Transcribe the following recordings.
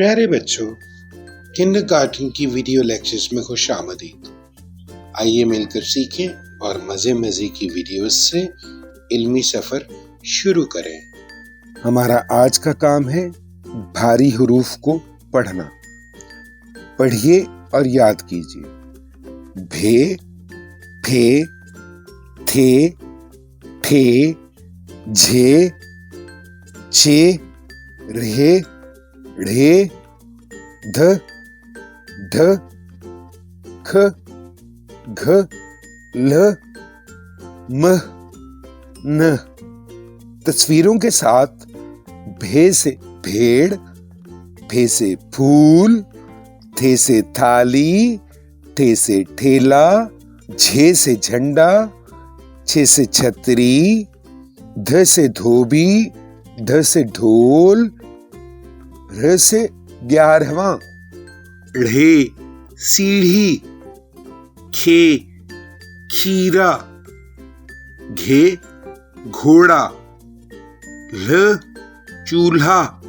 प्यारे बच्चों, किंडरगार्टन की वीडियो लेक्चर्स में खुश आमदीद। आइए मिलकर सीखें और मज़े मज़े की वीडियोस से इल्मी सफ़र शुरू करें। हमारा आज का काम है भारी हुरूफ को पढ़ना। पढ़िए और याद कीजिए। भे, फे, थे, ठे, झे, चे, रे, ढे, ध, ढ, ख, घ, ल, म, न। तस्वीरों के साथ भे से भेड़, फे से फूल, थे से थाली, ठे से ठेला, झे से झंडा, छे से छतरी, ध से धोबी, ढ से ढोल, र से 11वां, ढ़े सीढ़ी, खे खीरा, घे घोड़ा, ल चूल्हा,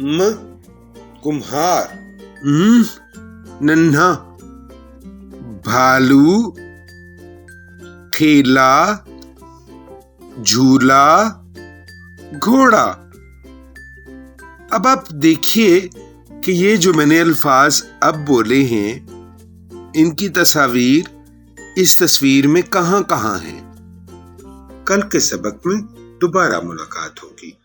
म कुम्हार, नन्हा भालू, ठेला, झूला, घोड़ा। अब आप देखिए कि ये जो मैंने अल्फाज अब बोले हैं, इनकी तस्वीर इस तस्वीर में कहां कहां है। कल के सबक में दोबारा मुलाकात होगी।